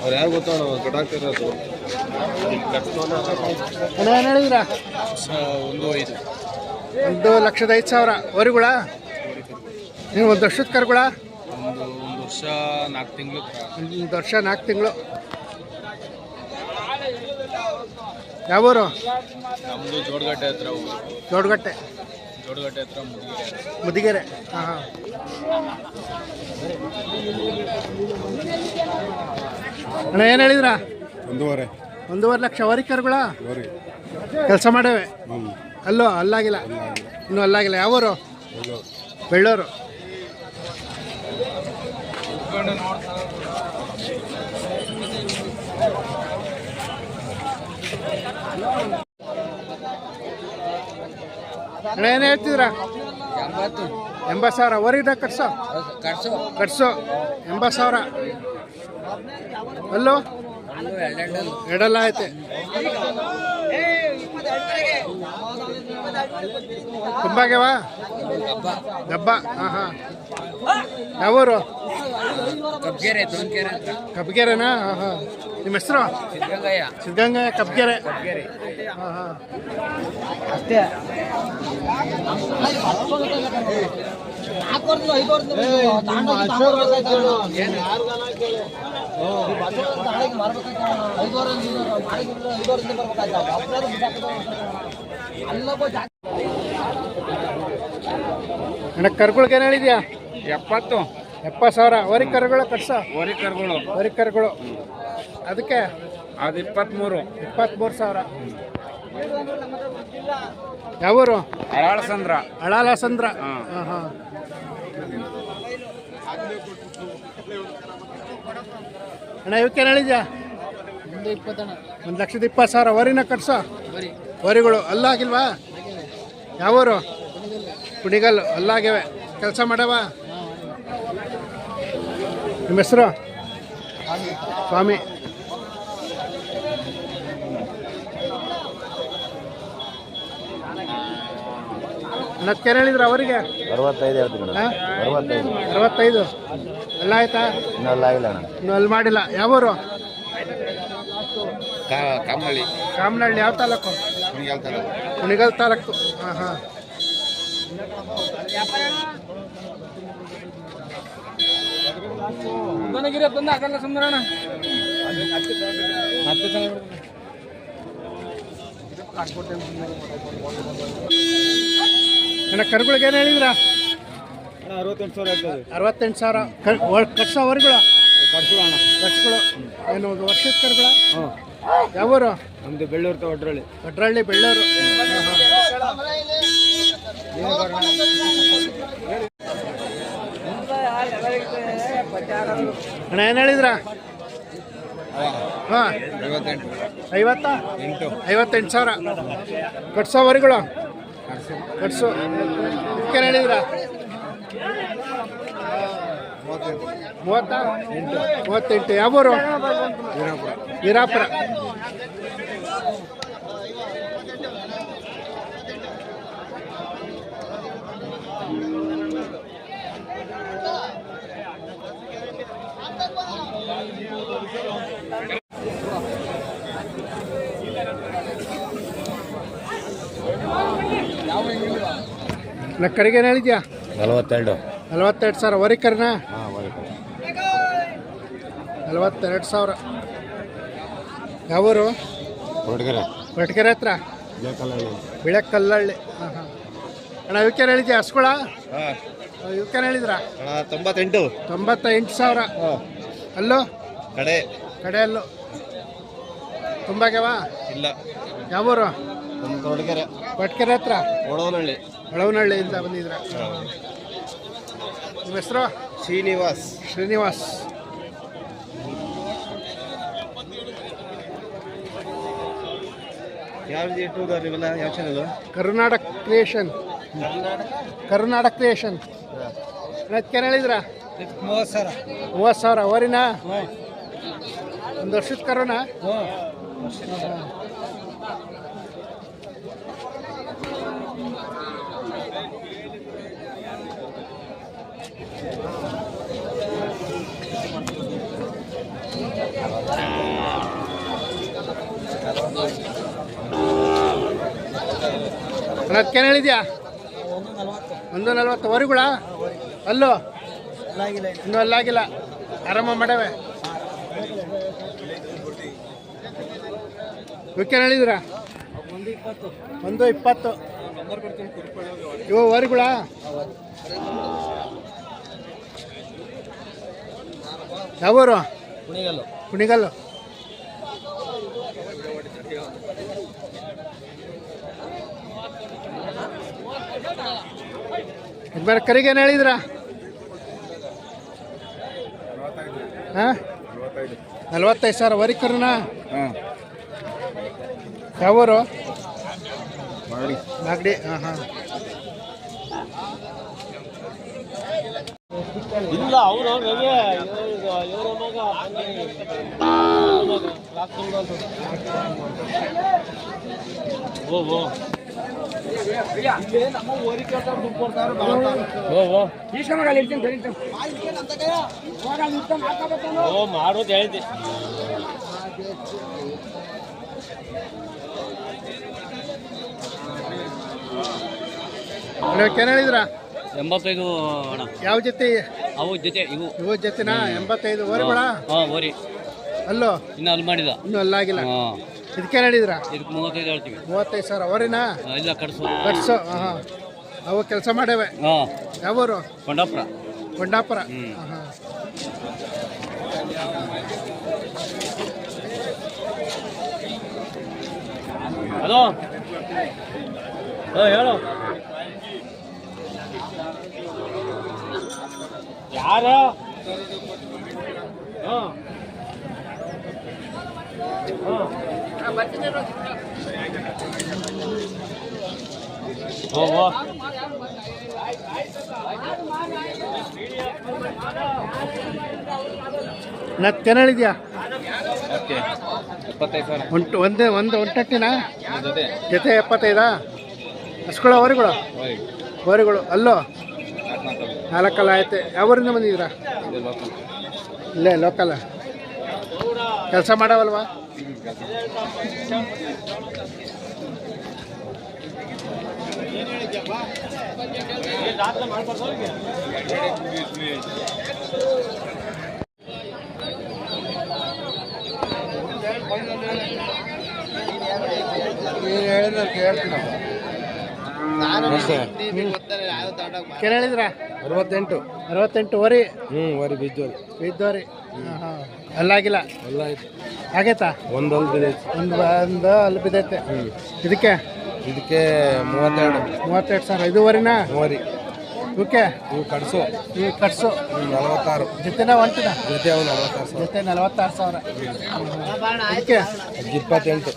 ಅವ್ರು ಯಾರು ಗೊತ್ತಾಡ ಕಟಾಕ್ತಿರೋದು ಏನು ಹೇಳಿದ್ರ? 1,500,000. 1,05,000 ವರಿಗಳ. ನೀವು ಒಂದು ವರ್ಷದ ಕರುಗಳ? ಒಂದು ವರ್ಷ 4 ತಿಂಗಳು. 1 ವರ್ಷ 4 ತಿಂಗಳು. ಯಾವೂರು? ನಮ್ಮದು ಜೋಡಗಟ್ಟೆ ಹತ್ರ. ಜೋಡಗಟ್ಟೆ ಹತ್ರ ಮುದಿಗೆರೆ. ಹಾಂ ಹಾಂ. ಅಣ್ಣ ಏನು ಹೇಳಿದ್ರ? 1,500,000 ಲಕ್ಷ ವರಿ ಕರುಗಳ. ಕೆಲಸ ಮಾಡೇವೆ? ಅಲ್ಲಾಗಿಲ್ಲ ಇನ್ನೂ ಅಲ್ಲಾಗಿಲ್ಲ. ಯಾವೂರು? ಬೆಳ್ಳೂರು. ಅಣ್ಣ ಏನು ಹೇಳ್ತಿದ್ರ? 80,000 ವರಿದ ಕಟ್ಸೋ 80,000. ಅಲ್ಲೋ ಎರಡಲ್ಲ ಐತೆ. ತುಂಬಾಗ್ಯವಾ ಗಬ್ಬ? ಹಾಂ ಹಾಂ. ಯಾವೂರು? ಕಬ್ಗೆರೆನಾ? ಹಾಂ ಹಾಂ. ನಿಮ್ಮ ಹೆಸರು? ಸಿದ್ಧಗಂಗಯ್ಯ ಕಬ್ಗೆರೆ. ಹಾಂ ಹಾಂ. ಅಷ್ಟೇ. ಅಣ್ಣ ಕರುಗಳಿಗೆ ಏನು ಹೇಳಿದ್ಯಾ? 70,000 ವರಿ ಕರುಗಳು ಕಟ್ಸೋ? ವರಿ ಕರುಗಳು. ಅದಕ್ಕೆ ಅದು 23,000. ಯಾವೂರು? ಅಳಾಲಸಂದ್ರ. ಹಾಂ ಹಾಂ. ಅಣ್ಣ ಇವಕ್ಕೇನು ಹೇಳಿದ್ಯಾ? 1,20,000 ವರಿನ ಕಟ್ಸೋ? ವರಿಗಳು ಅಲ್ಲಾಗಿಲ್ವಾ? ಯಾವೂರು? ಕುಣಿಗಲ್ಲು. ಅಲ್ಲಾಗ್ಯವೆ. ಕೆಲಸ ಮಾಡವ? ನಿಮ್ಮ ಹೆಸರು? ಸ್ವಾಮಿ. ಅನ್ನೋದಕ್ಕೇನು ಹೇಳಿದ್ರ ಅವರಿಗೆ? 65 ಹೇಳ್ತೀನಿ. 65 ಎಲ್ಲ ಆಯ್ತಾ? ಇನ್ನೂ ಅಲ್ಲ ಆಗಿಲ್ಲ ಅಣ್ಣ. ಇನ್ನೂ ಅಲ್ಲಿ ಮಾಡಿಲ್ಲ. ಯಾವೂರು? ಕಾಮನಹಳ್ಳಿ. ಯಾವ ತಾಲೂಕು? ಕುಣಿಗಲ್ ತಾಲೂಕು. ಹಾಂ ಹಾಂ. ಕರುಗಳಿಗೆ ಏನು ಹೇಳಿದ್ರ? 68,000 ಕಟ್ಸೋ ವರಿಗಳು? ಕಟ್ಸ್ಗಳು. ಏನು ಒಂದು ವರ್ಷದ ಕರುಗಳ? ಯಾವೂರು? ನಮ್ಮದು ಬೆಳ್ಳೂರು. ಒಡ್ರಳ್ಳಿ ಬೆಳ್ಳೂರು. ಅಣ್ಣ ಏನು ಹೇಳಿದ್ರ? ಹಾಂ 58,000 ಕಟ್ಸೋ ವರಿಗಳು? ಕಟ್ಸು. ಇದಕ್ಕೇನು ಹೇಳಿದ್ರ? 38. ಯಾವೂರು? ವೀರಾಪುರ. ಕರಿಗೆ ಏನು ಹೇಳಿದ್ಯಾ? 42,000 ವರಿ ಕರ್ನ? 42,000. ಯಾವೂರು? ಕೊರಟಗೆರೆ ಹತ್ರ ಬಿಳೆಕಲ್ಲಹಳ್ಳಿ. ಹಾಂ ಹಾಂ. ಅಣ್ಣ ಇವಕ್ಕೇನು ಹೇಳಿದ್ಯಾ? ಹಸ್ಗಳ? ಇವಕ್ಕೇನು ಹೇಳಿದ್ರ? 98,000. ಅಲ್ಲೋ ಕಡೆಯಲ್ಲೂ ತುಂಬಾಗ್ಯವ? ಇಲ್ಲ. ಯಾವೂರು? ಕೊರಟಗೆರೆ ಹತ್ರ ಹೊಳವನಹಳ್ಳಿಯಿಂದ ಬಂದಿದ್ರ? ನಿಮ್ಮ ಹೆಸರು? ಶ್ರೀನಿವಾಸ್. ಯಾವ ಚಾನಲ್? ಕರ್ನಾಟಕ ಕ್ರಿಯೇಷನ್. ಅದಕ್ಕೇನು ಹೇಳಿದ್ರ? 30,000 ವರಿನಾ? ಒಂದು ವರ್ಷದ ಕರುನಾ? ಅದಕ್ಕೇನು ಹೇಳಿದ್ಯಾ? 140 ವರಿಗಳ ಅಲ್ಲೋ ಇನ್ನೂ ಅಲ್ಲಾಗಿಲ್ಲ. ಆರಾಮ ಮಾಡವೆ. ಇವಕ್ಕೇನು ಹೇಳಿದ್ರ? 120. ಇವು ವರಿಗಳ ಯಾವೂರು? ಕುಣಿಗಲ್ಲು. ಬೇರೆ ಕರಿಗೇನು ಹೇಳಿದ್ರ? ಹಾಂ 45,000 ವರಿ ಕರುನಾ? ಯಾವೂರು? ಮಾಗಡಿ. ಹಾಂ ಹಾಂ. ಇಲ್ಲ ಅವರು ಮಾಡೋದು ಹೇಳಿದ್ದೆ. ಏನು ಹೇಳಿದ್ರ? 85 ಅಣ್ಣ. ಯಾವ ಜೊತೆ? ಅವು ಜೊತೆ ಇವು ಜೊತೆನಾ? 85 ವರಿಗಳ ಓರಿ ಅಲ್ಲೋ ಇನ್ನು ಅಲ್ಲಿ ಮಾಡಿದ ಇನ್ನೂ ಅಲ್ಲಾಗಿಲ್ಲ. ಇದಕ್ಕೇನು ಹೇಳಿದ್ರ? ಇದಕ್ಕೆ 35 ಹೇಳ್ತೀವಿ. 35,000 ವರಿನಾ? ಇಲ್ಲ ಕಟ್ಸು. ಹಾಂ. ಅವು ಕೆಲಸ ಮಾಡವೆ. ಯಾವೂರು? ಕೊಂಡಾಪುರ. ಕೊಂಡಾಪುರ. ಹಾಂ. ಹಲೋ ಹೇಳು. ಯಾರು? ನತ್ತೇನು ಹೇಳಿದ್ಯಾ? 75,000 ಒಂದು ಒಂಟಟ್ಟಿನ ಜೊತೆ 75. ಹಸ್ಗಳ ವರಿಗಳು ಅಲ್ಲೋ 4 ಆಯ್ತು. ಯಾವೂರಿಂದ ಬಂದಿದ್ದೀರಾ? ಇಲ್ಲೇ ಲೋಕಲ್. ಕೆಲಸ ಮಾಡವಲ್ವಾ? ಹೇಳಿದ್ರ? 68 ವರಿ. ವರಿ ಬಿದ್ದೋರಿ. ಅಲ್ಲಾಗಿಲ್ಲ. ಆಗೈತಾ? ಒಂದು ಒಂದು ಅಲ್ಲಿ ಬಿದ್ದೈತೆ. ಇದಕ್ಕೆ 32,000. ಇದು ವರಿನಾ? ವರಿ ಇವಕ್ಕೆ ಇವು ಕಟ್ಸು. 46. ಜೊತೆನ ಒಂಟಿನ? ಜೊತೆ 46,000. ಇದಕ್ಕೆ 28.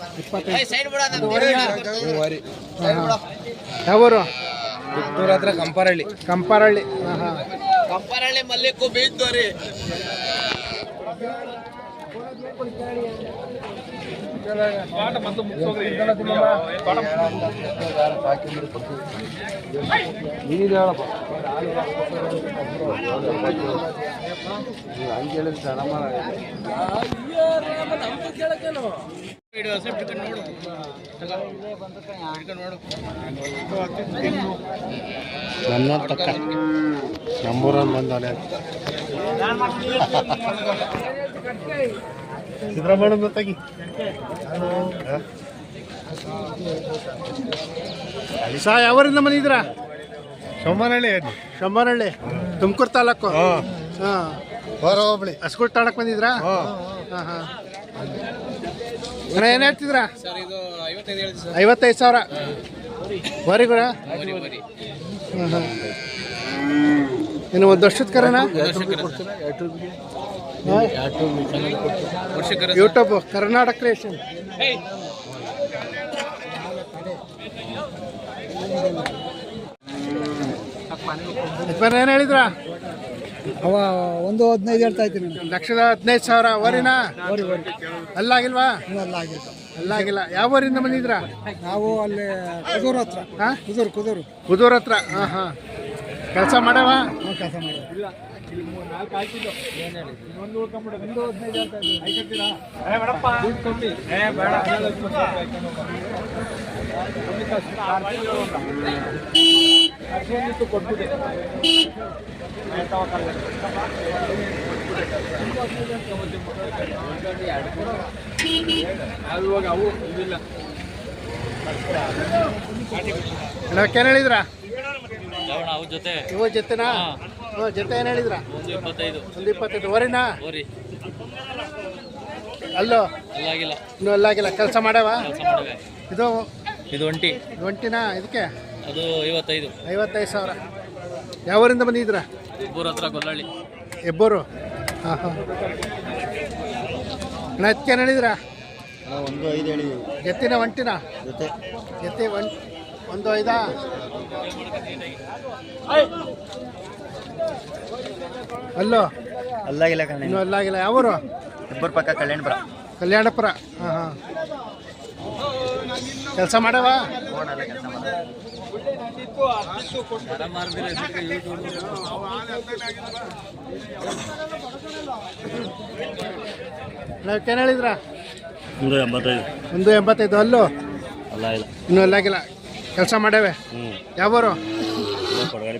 ಇದು ವರಿನಾ? ವರಿ. ಯಾವೂರು? ಪುತ್ತೂರು ಹತ್ರ ಕಂಪಾರಳ್ಳಿ. ಹಾಂ ಹಾಂ. ಕಂಪಾರಳ್ಳಿ ಮಲ್ಲಿಕು ಬೀದ್ದೋರಿ. ನನ್ನ ತಕ್ಕ ನಂಬೂರಲ್ಲಿ ಬಂದವನೆ ಸಿದ್ದರಾಮಯ್ಯ ತೆಗಿ. ಸಾ ಯಾವರಿಂದ ಬಂದಿದ್ದೀರ? ಶಂಭರಹಳ್ಳಿ ತುಮಕೂರು ತಾಲೂಕು. ಹಾಂ ಹೋಬಳಿ ಹಸ್ಕೂರು ತಾಣಕ್ಕೆ ಬಂದಿದ್ರಾ? ಹಾಂ ಹಾಂ. ಏನು ಹೇಳ್ತಿದ್ರಾ? 55,000 ವರಿಗಳ. ಹಾಂ ಹಾಂ. ಇನ್ನು ಒಂದು ವರ್ಷದ ಕರನಾ? YouTube Karnataka creation. ಏನು ಹೇಳಿದ್ರ? ಅವ 1.15 ಹೇಳ್ತಾ ಇದ್ದೀನಿ. 1,15,000 ವರಿನಾ? ಅಲ್ಲಾಗಿಲ್ವಾ? ಅಲ್ಲಾಗಿಲ್ಲ. ಯಾವ ಊರಿಂದ ಬಂದಿದ್ರ? ನಾವು ಅಲ್ಲಿ ಕುದೂರು ಹತ್ರ. ಹಾಂ ಕುದೂರು ಕುದೂರು ಹತ್ರ. ಹಾಂ ಹಾಂ. ಕೆಲಸ ಮಾಡವ ನಾವು ಕೆಲಸ ಮಾಡಿ ಒಂದು 15 ಹೇಳ್ತಾ ಇದ್ದೀವಿ. ಏನು ಹೇಳಿದ್ರ ಯಾವಣ ಅವ್ರ ಜೊತೆ ಇವ ಜೊತೆನಾ ಜೊತೆ ಏನು ಹೇಳಿದ್ರ 125 ಒಂದು 25 ವರಿನಾ ಓರಿ ಅಲ್ಲೋ ಅಲ್ಲಾಗಿಲ್ಲ ಇನ್ನೂ ಅಲ್ಲಾಗಿಲ್ಲ ಕೆಲಸ ಮಾಡವ ಕೆಲಸ ಮಾಡಿವೆ ಇದು ಇದು ಒಂಟಿ ಒಂಟಿನಾ ಇದಕ್ಕೆ ಅದು 55 55,000 ಯಾವರಿಂದ ಬಂದಿದ್ರ ಊರ ಹತ್ರ ಗೊಲ್ಲಳ್ಳಿ ಇಬ್ಬರು ಹಾಂ ಹಾಂ ಅದಕ್ಕೆ ಏನು ಹೇಳಿದ್ರ ಒಂದು 5 ಹೇಳಿ ಎತ್ತಿನ ಒಂಟಿನ ಜೊತೆ ಎತ್ತಿ ಒಂದು 5 ಅಲ್ಲೋ ಅಲ್ಲಾಗಿಲ್ಲ ಕಣ ಇನ್ನೂ ಅಲ್ಲಾಗಿಲ್ಲ ಯಾವರು ಇಬ್ಬರು ಪಕ್ಕ ಕಲ್ಯಾಣಪುರ ಕಲ್ಯಾಣಪುರ ಹಾಂ ಹಾಂ ಕೆಲಸ ಮಾಡವ ಕೆಲಸ ಮಾಡಿ ಏನು ಹೇಳಿದ್ರ 185 ಒಂದು 85 ಅಲ್ಲೋ ಅಲ್ಲ ಇಲ್ಲ ಇನ್ನೂ ಅಲ್ಲಾಗಿಲ್ಲ ಕೆಲಸ ಮಾಡವೆ ಯಾವರು ಕೊಡಗಾಡಿ